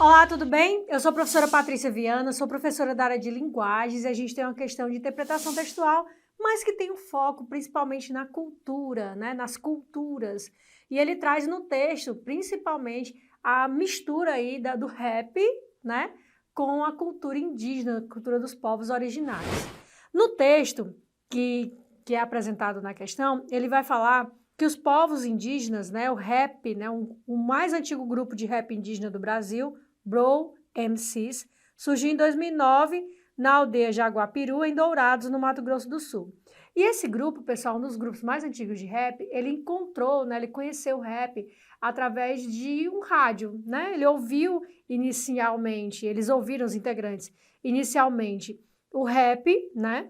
Olá, tudo bem? Eu sou a professora Patrícia Viana, sou professora da área de linguagens e a gente tem uma questão de interpretação textual, mas que tem um foco principalmente na cultura, né? Nas culturas. E ele traz no texto, principalmente, a mistura aí do rap, né? Com a cultura indígena, a cultura dos povos originários. No texto que é apresentado na questão, ele vai falar que os povos indígenas, né? O rap, né? O mais antigo grupo de rap indígena do Brasil, Bro MCs, surgiu em 2009 na aldeia Jaguapiru, em Dourados, no Mato Grosso do Sul. E esse grupo, pessoal, um dos grupos mais antigos de rap, ele encontrou, né, ele conheceu o rap através de um rádio, né? Ele ouviu inicialmente, eles ouviram os integrantes, inicialmente o rap, né?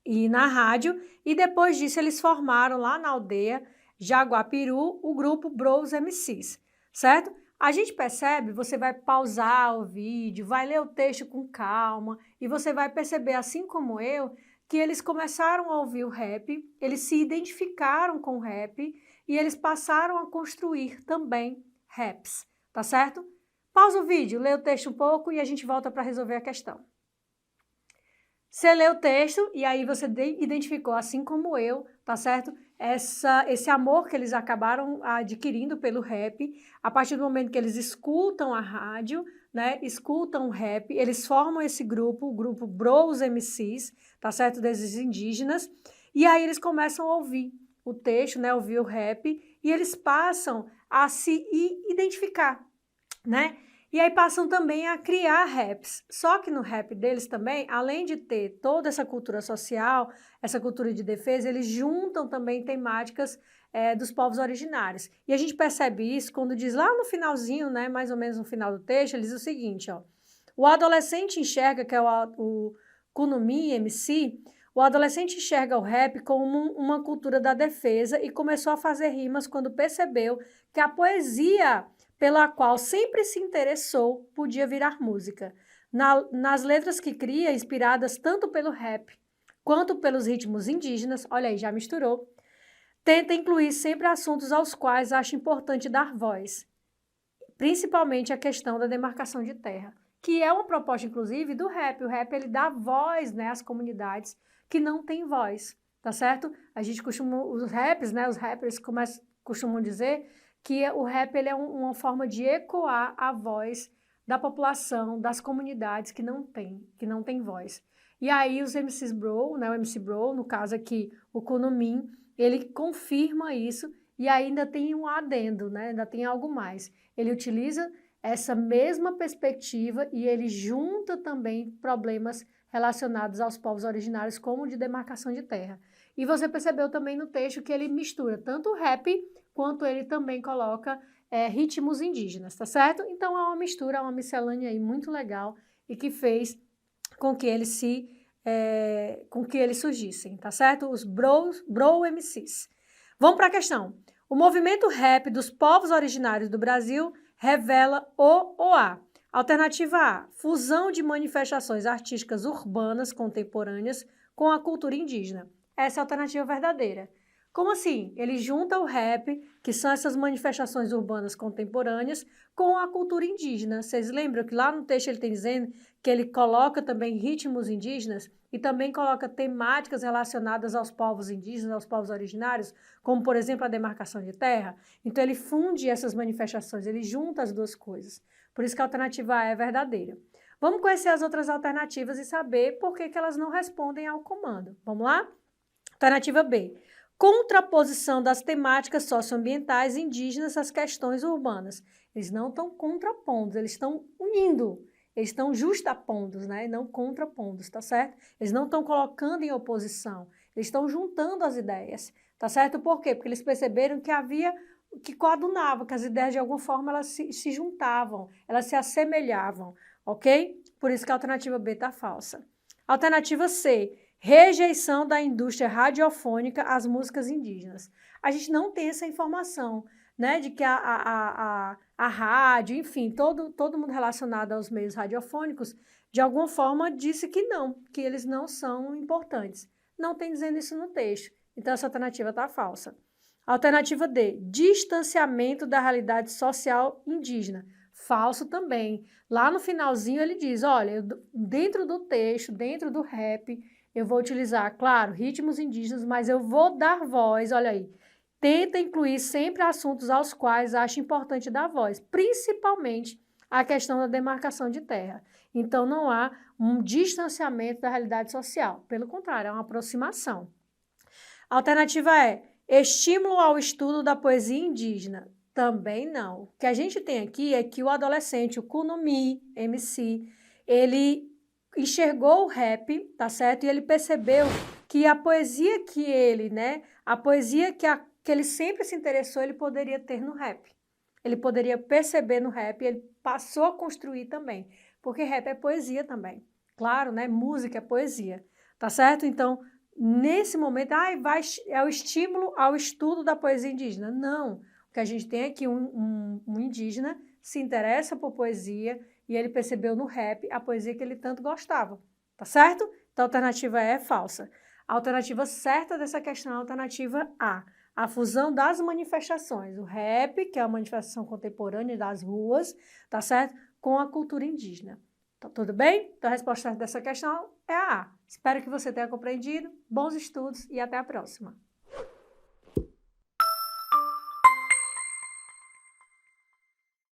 E na rádio, e depois disso eles formaram lá na aldeia Jaguapiru o grupo Bros MCs, certo? A gente percebe, você vai pausar o vídeo, vai ler o texto com calma e você vai perceber, assim como eu, que eles começaram a ouvir o rap, eles se identificaram com o rap e eles passaram a construir também raps, tá certo? Pausa o vídeo, lê o texto um pouco e a gente volta para resolver a questão. Você lê o texto e aí você identificou, assim como eu, tá certo? Esse amor que eles acabaram adquirindo pelo rap, a partir do momento que eles escutam a rádio, né? Escutam o rap, eles formam esse grupo, o grupo Bros MCs, tá certo? Desses indígenas, e aí eles começam a ouvir o texto, né? Ouvir o rap, e eles passam a se identificar, né? E aí passam também a criar raps. Só que no rap deles também, além de ter toda essa cultura social, essa cultura de defesa, eles juntam também temáticas dos povos originários. E a gente percebe isso quando diz lá no finalzinho, né, mais ou menos no final do texto, eles dizem o seguinte, ó. O adolescente enxerga, que é o Kunumi MC, o adolescente enxerga o rap como uma cultura da defesa e começou a fazer rimas quando percebeu que a poesia pela qual sempre se interessou, podia virar música. Nas letras que cria, inspiradas tanto pelo rap quanto pelos ritmos indígenas, olha aí, já misturou, tenta incluir sempre assuntos aos quais acha importante dar voz, principalmente a questão da demarcação de terra, que é uma proposta, inclusive, do rap. O rap, ele dá voz, né, às comunidades que não têm voz, tá certo? A gente costuma, os raps, né, os rappers costumam dizer que o rap ele é uma forma de ecoar a voz da população, das comunidades que não tem voz. E aí os MCs Bro, né, o MC Bro, no caso aqui o Kunomin, ele confirma isso e ainda tem um adendo, né, ainda tem algo mais. Ele utiliza essa mesma perspectiva e ele junta também problemas relacionados aos povos originários, como de demarcação de terra. E você percebeu também no texto que ele mistura tanto o rap quanto ele também coloca ritmos indígenas, tá certo? Então é uma mistura, uma miscelânea aí muito legal e que fez com que eles surgissem, tá certo? Os Bro MCs. Vamos para a questão. O movimento rap dos povos originários do Brasil revela o ou a. Alternativa A, fusão de manifestações artísticas urbanas contemporâneas com a cultura indígena. Essa é a alternativa verdadeira. Como assim? Ele junta o rap, que são essas manifestações urbanas contemporâneas, com a cultura indígena. Vocês lembram que lá no texto ele tem dizendo que ele coloca também ritmos indígenas e também coloca temáticas relacionadas aos povos indígenas, aos povos originários, como, por exemplo, a demarcação de terra. Então, ele funde essas manifestações, ele junta as duas coisas. Por isso que a alternativa A é verdadeira. Vamos conhecer as outras alternativas e saber por que elas não respondem ao comando. Vamos lá? Alternativa B. Contraposição das temáticas socioambientais indígenas às questões urbanas. Eles não estão contrapondo, eles estão unindo, eles estão justapondo, né? Não contrapondo, tá certo? Eles não estão colocando em oposição, eles estão juntando as ideias, tá certo? Por quê? Porque eles perceberam que havia, que coadunava, que as ideias de alguma forma elas se juntavam, elas se assemelhavam, ok? Por isso que a alternativa B está falsa. Alternativa C. Rejeição da indústria radiofônica às músicas indígenas. A gente não tem essa informação, né, de que a rádio, enfim, todo mundo relacionado aos meios radiofônicos, de alguma forma disse que não, que eles não são importantes. Não tem dizendo isso no texto, então essa alternativa está falsa. Alternativa D, distanciamento da realidade social indígena. Falso também. Lá no finalzinho ele diz, olha, dentro do texto, dentro do rap, eu vou utilizar, claro, ritmos indígenas, mas eu vou dar voz, olha aí. Tenta incluir sempre assuntos aos quais acho importante dar voz, principalmente a questão da demarcação de terra. Então, não há um distanciamento da realidade social. Pelo contrário, é uma aproximação. A alternativa é estímulo ao estudo da poesia indígena. Também não. O que a gente tem aqui é que o adolescente, o Kunomi, MC, ele enxergou o rap, tá certo? E ele percebeu que a poesia que ele, né, a poesia que ele sempre se interessou, ele poderia ter no rap. Ele poderia perceber no rap, ele passou a construir também, porque rap é poesia também. Claro, né? Música é poesia, tá certo? Então, nesse momento, é o estímulo ao estudo da poesia indígena. Não, o que a gente tem aqui, um indígena se interessa por poesia e ele percebeu no rap a poesia que ele tanto gostava, tá certo? Então, a alternativa é falsa. A alternativa certa dessa questão é a alternativa A fusão das manifestações, o rap, que é a manifestação contemporânea das ruas, tá certo? Com a cultura indígena. Tá tudo bem? Então, a resposta dessa questão é a A. Espero que você tenha compreendido. Bons estudos e até a próxima.